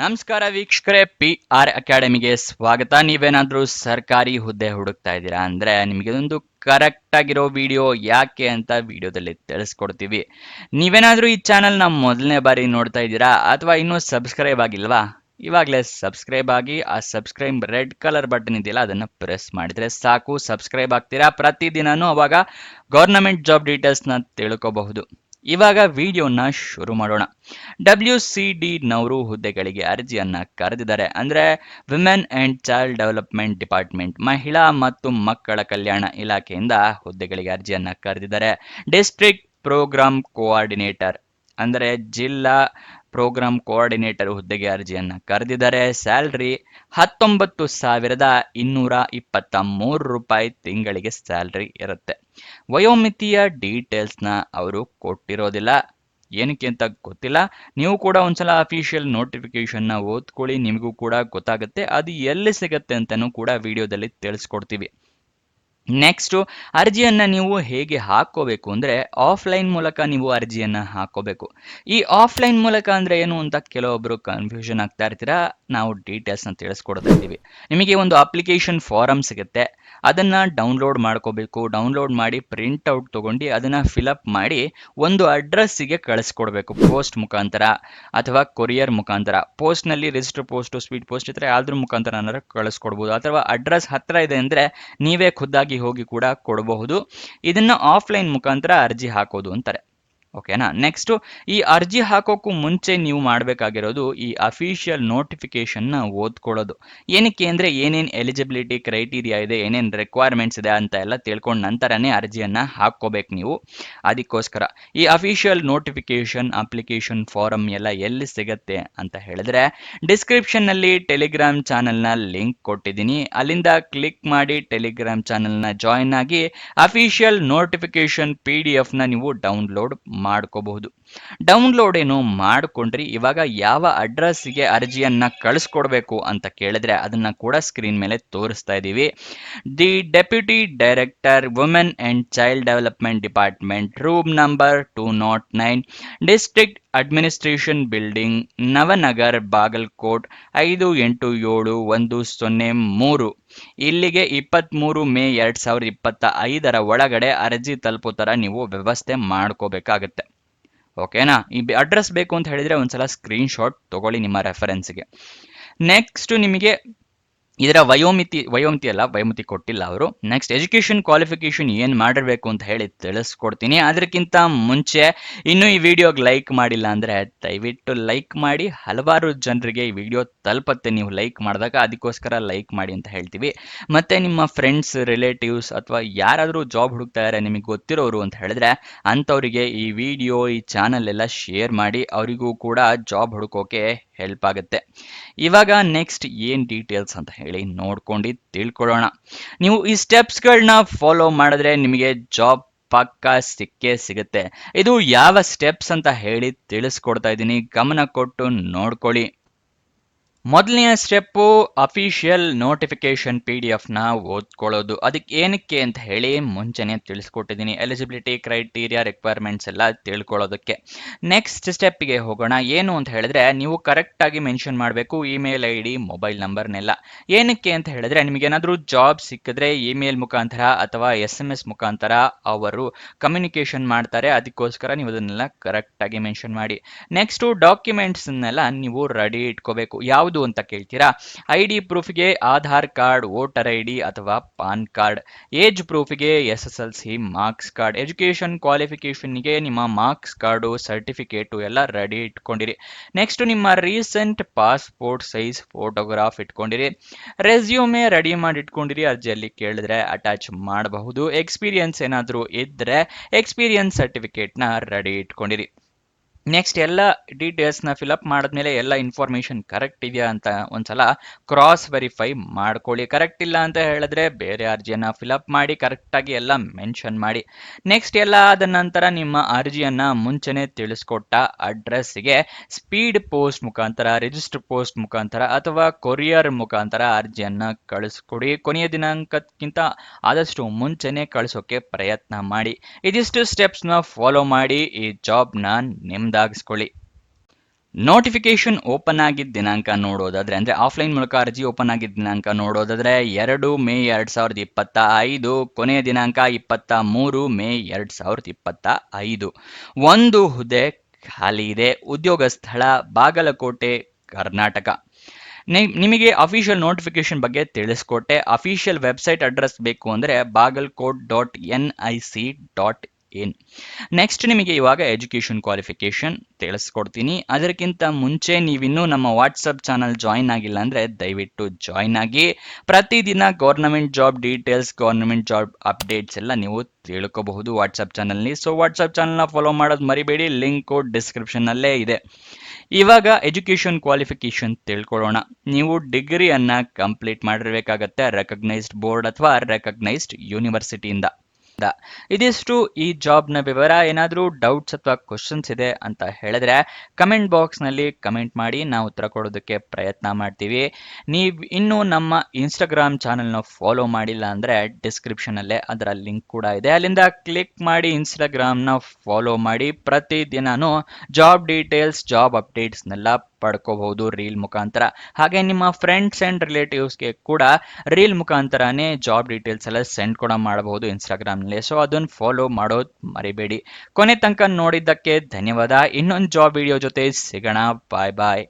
ನಮಸ್ಕಾರ ವೀಕ್ಷಕರೇ, PR ಅಕಾಡೆಮಿಗೆ ಸ್ವಾಗತ. ನೀವೇನಾದ್ರೂ ಸರ್ಕಾರಿ ಹುದ್ದೆ ಹುಡುಕ್ತಾ ಇದ್ದೀರಾ ಅಂದ್ರೆ ನಿಮಗೆ ಒಂದು ಕರೆಕ್ಟ್ ಆಗಿರೋ ವಿಡಿಯೋ ಯಾಕೆ ಅಂತ ವಿಡಿಯೋದಲ್ಲಿ ತಿಳಿಸ್ಕೊಡ್ತೀವಿ. ನೀವೇನಾದ್ರೂ ಈ ಚಾನೆಲ್ನ ಮೊದಲನೇ ಬಾರಿ ನೋಡ್ತಾ ಇದ್ದೀರಾ ಅಥವಾ ಇನ್ನೂ ಸಬ್ಸ್ಕ್ರೈಬ್ ಆಗಿಲ್ವಾ? ಇವಾಗಲೇ ಸಬ್ಸ್ಕ್ರೈಬ್ ಆಗಿ ಆ ಸಬ್ಸ್ಕ್ರೈಬ್ ರೆಡ್ ಕಲರ್ ಬಟನ್ ಇದೆಯಲ್ಲ ಅದನ್ನ ಪ್ರೆಸ್ ಮಾಡಿದ್ರೆ ಸಾಕು, ಸಬ್ಸ್ಕ್ರೈಬ್ ಆಗ್ತೀರಾ. ಪ್ರತಿದಿನನೂ ಅವಾಗ ಗೌರ್ನಮೆಂಟ್ ಜಾಬ್ ಡೀಟೇಲ್ಸ್ನ ತಿಳ್ಕೋಬಹುದು. ಇವಾಗ ವಿಡಿಯೋನ ಶುರು ಮಾಡೋಣ. WCD ನವರು ಹುದ್ದೆಗಳಿಗೆ ಅರ್ಜಿಯನ್ನ ಕರೆದಿದ್ದಾರೆ. ಅಂದ್ರೆ women and child development department, ಮಹಿಳಾ ಮತ್ತು ಮಕ್ಕಳ ಕಲ್ಯಾಣ ಇಲಾಖೆಯಿಂದ ಹುದ್ದೆಗಳಿಗೆ ಅರ್ಜಿಯನ್ನ ಕರೆದಿದ್ದಾರೆ. ಡಿಸ್ಟ್ರಿಕ್ಟ್ ಪ್ರೋಗ್ರಾಮ್ ಕೋಆರ್ಡಿನೇಟರ್ ಅಂದರೆ ಜಿಲ್ಲಾ ಪ್ರೋಗ್ರಾಮ್ ಕೋಆರ್ಡಿನೇಟರ್ ಹುದ್ದೆಗೆ ಅರ್ಜಿಯನ್ನ ಕರೆದಿದ್ದಾರೆ. ಸ್ಯಾಲ್ರಿ 19,223 ರೂಪಾಯಿ ತಿಂಗಳಿಗೆ ಸ್ಯಾಲ್ರಿ ಇರುತ್ತೆ. ವಯೋಮಿತಿಯ ಡೀಟೇಲ್ಸ್ನ ಅವರು ಕೊಟ್ಟಿರೋದಿಲ್ಲ. ಏನಕ್ಕೆ ಅಂತ ಗೊತ್ತಿಲ್ಲ. ನೀವು ಕೂಡ ಒಂದ್ಸಲ ಅಫಿಷಿಯಲ್ ನೋಟಿಫಿಕೇಶನ್ನ ಓದ್ಕೊಳ್ಳಿ, ನಿಮಗೂ ಕೂಡ ಗೊತ್ತಾಗುತ್ತೆ. ಅದು ಎಲ್ಲಿ ಸಿಗುತ್ತೆ ಅಂತಲೂ ಕೂಡ ವಿಡಿಯೋದಲ್ಲಿ ತಿಳಿಸ್ಕೊಡ್ತೀವಿ. ನೆಕ್ಸ್ಟು, ಅರ್ಜಿಯನ್ನ ನೀವು ಹೇಗೆ ಹಾಕೋಬೇಕು ಅಂದರೆ ಆಫ್ಲೈನ್ ಮೂಲಕ ನೀವು ಅರ್ಜಿಯನ್ನ ಹಾಕೋಬೇಕು. ಈ ಆಫ್ಲೈನ್ ಮೂಲಕ ಅಂದರೆ ಏನು ಅಂತ ಕೆಲವೊಬ್ಬರು ಕನ್ಫ್ಯೂಷನ್ ಆಗ್ತಾ ಇರ್ತೀರಾ. ನಾವು ಡೀಟೇಲ್ಸ್ನ ತಿಳಿಸ್ಕೊಡ್ತಾ ಇದ್ದೀವಿ. ನಿಮಗೆ ಒಂದು ಅಪ್ಲಿಕೇಶನ್ ಫಾರಮ್ ಸಿಗುತ್ತೆ, ಅದನ್ನ ಡೌನ್ಲೋಡ್ ಮಾಡ್ಕೋಬೇಕು. ಡೌನ್ಲೋಡ್ ಮಾಡಿ ಪ್ರಿಂಟ್ಔಟ್ ತೊಗೊಂಡು ಅದನ್ನ ಫಿಲಪ್ ಮಾಡಿ ಒಂದು ಅಡ್ರೆಸ್ಸಿಗೆ ಕಳಿಸ್ಕೊಡ್ಬೇಕು. ಪೋಸ್ಟ್ ಮುಖಾಂತರ ಅಥವಾ ಕೊರಿಯರ್ ಮುಖಾಂತರ. ಪೋಸ್ಟ್ನಲ್ಲಿ ರಿಜಿಸ್ಟರ್ ಪೋಸ್ಟ್, ಸ್ಪೀಡ್ ಪೋಸ್ಟ್ ಇದ್ರೆ ಅದ್ರ ಮುಖಾಂತರ ಕಳಿಸ್ಕೊಡ್ಬೋದು. ಅಥವಾ ಅಡ್ರೆಸ್ ಹತ್ರ ಇದೆ ಅಂದರೆ ನೀವೇ ಖುದ್ದಾಗಿ ಹೋಗಿ ಕೂಡ ಕೊಡಬಹುದು. ಇದನ್ನ ಆಫ್ಲೈನ್ ಮುಖಾಂತರ ಅರ್ಜಿ ಹಾಕೋದು ಅಂತಾರೆ. ಓಕೆನಾ. ನೆಕ್ಸ್ಟ್, ಈ ಅರ್ಜಿ ಹಾಕೋಕ್ಕೂ ಮುಂಚೆ ನೀವು ಮಾಡಬೇಕಾಗಿರೋದು ಈ ಅಫಿಷಿಯಲ್ ನೋಟಿಫಿಕೇಶನ್ನ ಓದ್ಕೊಳ್ಳೋದು. ಏನಕ್ಕೆ ಅಂದರೆ ಏನೇನು ಎಲಿಜಿಬಿಲಿಟಿ ಕ್ರೈಟೀರಿಯಾ ಇದೆ, ಏನೇನು ರಿಕ್ವೈರ್ಮೆಂಟ್ಸ್ ಇದೆ ಅಂತ ಎಲ್ಲ ತಿಳ್ಕೊಂಡು ನಂತರನೇ ಅರ್ಜಿಯನ್ನ ಹಾಕ್ಕೋಬೇಕು ನೀವು. ಅದಕ್ಕೋಸ್ಕರ ಈ ಅಫಿಷಿಯಲ್ ನೋಟಿಫಿಕೇಶನ್ ಅಪ್ಲಿಕೇಶನ್ ಫಾರಮ್ ಎಲ್ಲ ಎಲ್ಲಿ ಸಿಗತ್ತೆ ಅಂತ ಹೇಳಿದ್ರೆ ಡಿಸ್ಕ್ರಿಪ್ಷನ್ನಲ್ಲಿ ಟೆಲಿಗ್ರಾಮ್ ಚಾನಲ್ನ ಲಿಂಕ್ ಕೊಟ್ಟಿದ್ದೀನಿ. ಅಲ್ಲಿಂದ ಕ್ಲಿಕ್ ಮಾಡಿ ಟೆಲಿಗ್ರಾಮ್ ಚಾನಲ್ನ ಜಾಯಿನ್ ಆಗಿ ಅಫಿಷಿಯಲ್ ನೋಟಿಫಿಕೇಶನ್ PDF ನೀವು ಡೌನ್ಲೋಡ್ ಮಾಡ್ಕೋಬಹುದು. ಡೌನ್ಲೋಡ್ ಏನು ಮಾಡ್ಕೊಂಡ್ರಿ, ಇವಾಗ ಯಾವ ಅಡ್ರೆಸ್ಗೆ ಅರ್ಜಿಯನ್ನ ಕಳಿಸ್ಕೊಡ್ಬೇಕು ಅಂತ ಕೇಳಿದ್ರೆ ಅದನ್ನ ಕೂಡ ಸ್ಕ್ರೀನ್ ಮೇಲೆ ತೋರಿಸ್ತಾ ಇದ್ದೀವಿ. The deputy director women and child development department, room number 209, district administration building, Navanagar, Bagalkot 587103. ಇಲ್ಲಿಗೆ 23 ಮೇ 2025 ಒಳಗಡೆ ಅರ್ಜಿ ತಲುಪೋ ಥರ ನೀವು ವ್ಯವಸ್ಥೆ ಮಾಡ್ಕೋಬೇಕಾಗತ್ತೆ. ಓಕೆನಾ. ಈ ಅಡ್ರೆಸ್ ಬೇಕು ಅಂತ ಹೇಳಿದ್ರೆ ಒಂದ್ಸಲ ಸ್ಕ್ರೀನ್ ಶಾಟ್ ತಗೊಳ್ಳಿ ನಿಮ್ಮ ರೆಫರೆನ್ಸ್ಗೆ. ನೆಕ್ಸ್ಟ್, ನಿಮಗೆ ಇದರ ವಯೋಮಿತಿ ಕೊಟ್ಟಿಲ್ಲ ಅವರು. ನೆಕ್ಸ್ಟ್, ಎಜುಕೇಶನ್ ಕ್ವಾಲಿಫಿಕೇಶನ್ ಏನು ಮಾಡಿರಬೇಕು ಅಂತ ಹೇಳಿ ತಿಳಿಸ್ಕೊಡ್ತೀನಿ. ಅದಕ್ಕಿಂತ ಮುಂಚೆ ಇನ್ನೂ ಈ ವಿಡಿಯೋಗೆ ಲೈಕ್ ಮಾಡಿಲ್ಲ ಅಂದರೆ ದಯವಿಟ್ಟು ಲೈಕ್ ಮಾಡಿ. ಹಲವಾರು ಜನರಿಗೆ ಈ ವಿಡಿಯೋ ತಲುಪತ್ತೆ ನೀವು ಲೈಕ್ ಮಾಡಿದಾಗ, ಅದಕ್ಕೋಸ್ಕರ ಲೈಕ್ ಮಾಡಿ ಅಂತ ಹೇಳ್ತೀವಿ. ಮತ್ತು ನಿಮ್ಮ ಫ್ರೆಂಡ್ಸ್, ರಿಲೇಟಿವ್ಸ್ ಅಥವಾ ಯಾರಾದರೂ ಜಾಬ್ ಹುಡುಕ್ತಾ ಇದ್ದಾರೆ ನಿಮಗೆ ಗೊತ್ತಿರೋರು ಅಂತ ಹೇಳಿದ್ರೆ ಅಂಥವರಿಗೆ ಈ ವಿಡಿಯೋ, ಈ ಚಾನಲ್ ಎಲ್ಲ ಶೇರ್ ಮಾಡಿ. ಅವರಿಗೂ ಕೂಡ ಜಾಬ್ ಹುಡುಕೋಕೆ ಹೆಲ್ಪ್ ಆಗುತ್ತೆ. ಇವಾಗ ನೆಕ್ಸ್ಟ್ ಏನು ಡೀಟೇಲ್ಸ್ ಅಂತ ಹೇಳಿ ನೋಡ್ಕೊಂಡು ತಿಳ್ಕೊಳ್ಳೋಣ. ನೀವು ಈ ಸ್ಟೆಪ್ಸ್ಗಳನ್ನ ಫಾಲೋ ಮಾಡಿದ್ರೆ ನಿಮಗೆ ಜಾಬ್ ಪಕ್ಕಾ ಸಿಕ್ಕೇ ಸಿಗುತ್ತೆ. ಇದು ಯಾವ ಸ್ಟೆಪ್ಸ್ ಅಂತ ಹೇಳಿ ತಿಳಿಸ್ಕೊಡ್ತಾ ಇದ್ದೀನಿ, ಗಮನ ಕೊಟ್ಟು ನೋಡ್ಕೊಳ್ಳಿ. ಮೊದಲನೆಯ ಸ್ಟೆಪ್ಪು ಅಫಿಷಿಯಲ್ ನೋಟಿಫಿಕೇಶನ್ PDF ಓದ್ಕೊಳ್ಳೋದು. ಅದಕ್ಕೆ ಏನಕ್ಕೆ ಅಂತ ಹೇಳಿ ಮುಂಚೆನೆ ತಿಳಿಸ್ಕೊಟ್ಟಿದ್ದೀನಿ. ಎಲಿಜಿಬಿಲಿಟಿ ಕ್ರೈಟೀರಿಯಾ ರಿಕ್ವೈರ್ಮೆಂಟ್ಸ್ ಎಲ್ಲ ತಿಳ್ಕೊಳ್ಳೋದಕ್ಕೆ. ನೆಕ್ಸ್ಟ್ ಸ್ಟೆಪ್ಗೆ ಹೋಗೋಣ. ಏನು ಅಂತ ಹೇಳಿದ್ರೆ ನೀವು ಕರೆಕ್ಟಾಗಿ ಮೆನ್ಷನ್ ಮಾಡಬೇಕು ಇಮೇಲ್ ID, ಮೊಬೈಲ್ ನಂಬರ್ನೆಲ್ಲ. ಏನಕ್ಕೆ ಅಂತ ಹೇಳಿದ್ರೆ ನಿಮಗೇನಾದರೂ ಜಾಬ್ ಸಿಕ್ಕಿದ್ರೆ ಇಮೇಲ್ ಮುಖಾಂತರ ಅಥವಾ SMS ಮುಖಾಂತರ ಅವರು ಕಮ್ಯುನಿಕೇಶನ್ ಮಾಡ್ತಾರೆ. ಅದಕ್ಕೋಸ್ಕರ ನೀವು ಅದನ್ನೆಲ್ಲ ಕರೆಕ್ಟಾಗಿ ಮೆನ್ಷನ್ ಮಾಡಿ. ನೆಕ್ಸ್ಟು ಡಾಕ್ಯುಮೆಂಟ್ಸ್ನೆಲ್ಲ ನೀವು ರೆಡಿ ಇಟ್ಕೋಬೇಕು. ಯಾವುದು ಅಂತ ಕೇಳ್ತೀರಾ? ID ಪ್ರೂಫ್ಗೆ ಆಧಾರ್ ಕಾರ್ಡ್, ವೋಟರ್ ID ಅಥವಾ ಪಾನ್ ಕಾರ್ಡ್. ಏಜ್ ಪ್ರೂಫ್ಗೆ SSLC ಮಾರ್ಕ್ಸ್ ಕಾರ್ಡ್. ಎಜುಕೇಶನ್ ಕ್ವಾಲಿಫಿಕೇಶನ್ಗೆ ನಿಮ್ಮ ಮಾರ್ಕ್ಸ್ ಕಾರ್ಡು, ಸರ್ಟಿಫಿಕೇಟು ಎಲ್ಲ ರೆಡಿ ಇಟ್ಕೊಂಡಿರಿ. ನೆಕ್ಸ್ಟ್, ನಿಮ್ಮ ರೀಸೆಂಟ್ ಪಾಸ್ಪೋರ್ಟ್ ಸೈಜ್ ಫೋಟೋಗ್ರಾಫ್ ಇಟ್ಕೊಂಡಿರಿ. ರೆಸ್ಯೂಮೆ ರೆಡಿ ಮಾಡಿ ಇಟ್ಕೊಂಡಿರಿ. ಅರ್ಜಿಯಲ್ಲಿ ಕೇಳಿದ್ರೆ ಅಟ್ಯಾಚ್ ಮಾಡಬಹುದು. ಎಕ್ಸ್ಪೀರಿಯನ್ಸ್ ಏನಾದರೂ ಇದ್ದರೆ ಎಕ್ಸ್ಪೀರಿಯನ್ಸ್ ಸರ್ಟಿಫಿಕೇಟ್ನ ರೆಡಿ ಇಟ್ಕೊಂಡಿರಿ. ನೆಕ್ಸ್ಟ್, ಎಲ್ಲ ಡೀಟೇಲ್ಸ್ನ ಫಿಲಪ್ ಮಾಡಿದ್ಮೇಲೆ ಎಲ್ಲ ಇನ್ಫಾರ್ಮೇಷನ್ ಕರೆಕ್ಟ್ ಇದೆಯಾ ಅಂತ ಒಂದ್ಸಲ ಕ್ರಾಸ್ ವೆರಿಫೈ ಮಾಡ್ಕೊಳ್ಳಿ. ಕರೆಕ್ಟ್ ಇಲ್ಲ ಅಂತ ಹೇಳಿದ್ರೆ ಬೇರೆ ಅರ್ಜಿಯನ್ನು ಫಿಲಪ್ ಮಾಡಿ ಕರೆಕ್ಟಾಗಿ ಎಲ್ಲ ಮೆನ್ಷನ್ ಮಾಡಿ. ನೆಕ್ಸ್ಟ್, ಎಲ್ಲ ಆದ ನಂತರ ನಿಮ್ಮ ಅರ್ಜಿಯನ್ನು ಮುಂಚೆನೇ ತಿಳಿಸ್ಕೊಟ್ಟ ಅಡ್ರೆಸ್ಸಿಗೆ ಸ್ಪೀಡ್ ಪೋಸ್ಟ್ ಮುಖಾಂತರ, ರಿಜಿಸ್ಟರ್ ಪೋಸ್ಟ್ ಮುಖಾಂತರ ಅಥವಾ ಕೊರಿಯರ್ ಮುಖಾಂತರ ಅರ್ಜಿಯನ್ನು ಕಳಿಸ್ಕೊಡಿ. ಕೊನೆಯ ದಿನಾಂಕಕ್ಕಿಂತ ಆದಷ್ಟು ಮುಂಚೆನೇ ಕಳಿಸೋಕೆ ಪ್ರಯತ್ನ ಮಾಡಿ. ಇದಿಷ್ಟು ಸ್ಟೆಪ್ಸ್ನ ಫಾಲೋ ಮಾಡಿ ಈ ಜಾಬ್ನ ನಿಮ್ದಾಗಿಸ್ಕೊಳ್ಳಿ. ನೋಟಿಫಿಕೇಶನ್ ಓಪನ್ ಆಗಿದ್ದ ದಿನಾಂಕ ನೋಡೋದಾದ್ರೆ ಅಂದ್ರೆ ಆಫ್ಲೈನ್ ಮೂಲಕ ಅರ್ಜಿ ಓಪನ್ ಆಗಿದ್ದ ದಿನಾಂಕ ನೋಡೋದಾದ್ರೆ 2 ಮೇ 2025, ಕೊನೆಯ ದಿನಾಂಕ 23 ಮೇ 2025. ಒಂದು ಹುದ್ದೆ ಖಾಲಿ ಇದೆ. ಉದ್ಯೋಗ ಸ್ಥಳ ಬಾಗಲಕೋಟೆ, ಕರ್ನಾಟಕ. ನಿಮಗೆ ಅಫಿಷಿಯಲ್ ನೋಟಿಫಿಕೇಶನ್ ಬಗ್ಗೆ ತಿಳಿಸ್ಕೊಟ್ಟೆ. ಅಫಿಷಿಯಲ್ ವೆಬ್ಸೈಟ್ ಅಡ್ರೆಸ್ ಬೇಕು ಅಂದ್ರೆ bagalkot.nic.in. ನೆಕ್ಸ್ಟ್ ನಿಮಗೆ ಇವಾಗ ಎಜುಕೇಶನ್ ಕ್ವಾಲಿಫಿಕೇಶನ್ ತಿಳಿಸ್ಕೊಡ್ತೀನಿ. ಅದಕ್ಕಿಂತ ಮುಂಚೆ ನೀವಿನ್ನೂ ನಮ್ಮ ವಾಟ್ಸಪ್ ಚಾನಲ್ ಜಾಯಿನ್ ಆಗಿಲ್ಲ ಅಂದ್ರೆ ದಯವಿಟ್ಟು ಜಾಯಿನ್ ಆಗಿ. ಪ್ರತಿದಿನ government job details, government job updates ಎಲ್ಲ ನೀವು ತಿಳ್ಕೋಬಹುದು ವಾಟ್ಸಪ್ ಚಾನಲ್ನಿ. ಸೊ ವಾಟ್ಸಪ್ ಚಾನಲ್ನ ಫಾಲೋ ಮಾಡೋದು ಮರಿಬೇಡಿ, ಲಿಂಕ್ ಡಿಸ್ಕ್ರಿಪ್ಷನ್ ನಲ್ಲೇ ಇದೆ. ಇವಾಗ ಎಜುಕೇಶನ್ ಕ್ವಾಲಿಫಿಕೇಶನ್ ತಿಳ್ಕೊಳ್ಳೋಣ. ನೀವು ಡಿಗ್ರಿಯನ್ನ ಕಂಪ್ಲೀಟ್ ಮಾಡಿರ್ಬೇಕಾಗತ್ತೆ ರೆಕಗ್ನೈಸ್ಡ್ ಬೋರ್ಡ್ ಅಥವಾ ರೆಕಗ್ನೈಸ್ಡ್ ಯೂನಿವರ್ಸಿಟಿಯಿಂದ. ಇದಿಷ್ಟು ಈ ಜಾಬ್ನ ವಿವರ. ಏನಾದರೂ ಡೌಟ್ಸ್ ಅಥವಾ ಕ್ವಶನ್ಸ್ ಇದೆ ಅಂತ ಹೇಳಿದ್ರೆ ಕಮೆಂಟ್ ಬಾಕ್ಸ್ನಲ್ಲಿ ಕಮೆಂಟ್ ಮಾಡಿ, ನಾವು ಉತ್ತರ ಕೊಡೋದಕ್ಕೆ ಪ್ರಯತ್ನ ಮಾಡ್ತೀವಿ. ನೀವು ಇನ್ನೂ ನಮ್ಮ ಇನ್ಸ್ಟಾಗ್ರಾಮ್ ಚಾನಲ್ನ ಫಾಲೋ ಮಾಡಿಲ್ಲ ಅಂದರೆ ಡಿಸ್ಕ್ರಿಪ್ಷನಲ್ಲೇ ಅದರ ಲಿಂಕ್ ಕೂಡ ಇದೆ, ಅಲ್ಲಿಂದ ಕ್ಲಿಕ್ ಮಾಡಿ ಇನ್ಸ್ಟಾಗ್ರಾಮ್ನ ಫಾಲೋ ಮಾಡಿ. ಪ್ರತಿದಿನನೂ ಜಾಬ್ ಡೀಟೇಲ್ಸ್, ಜಾಬ್ ಅಪ್ಡೇಟ್ಸ್ನೆಲ್ಲ ಪಡ್ಕೋಬಹುದು ರೀಲ್ ಮುಖಾಂತರ. ಹಾಗೆ ನಿಮ್ಮ ಫ್ರೆಂಡ್ಸ್ ಆ್ಯಂಡ್ ರಿಲೇಟಿವ್ಸ್ಗೆ ಕೂಡ ರೀಲ್ ಮುಖಾಂತರನೇ ಜಾಬ್ ಡೀಟೇಲ್ಸ್ ಎಲ್ಲ ಸೆಂಡ್ ಕೂಡ ಮಾಡಬಹುದು ಇನ್ಸ್ಟಾಗ್ರಾಮ್ನಲ್ಲಿ. ಸೊ ಅದನ್ನು ಫಾಲೋ ಮಾಡೋದು ಮರಿಬೇಡಿ. ಕೊನೆ ತನಕ ನೋಡಿದ್ದಕ್ಕೆ ಧನ್ಯವಾದ. ಇನ್ನೊಂದು ಜಾಬ್ ವಿಡಿಯೋ ಜೊತೆ ಸಿಗೋಣ. ಬಾಯ್ ಬಾಯ್.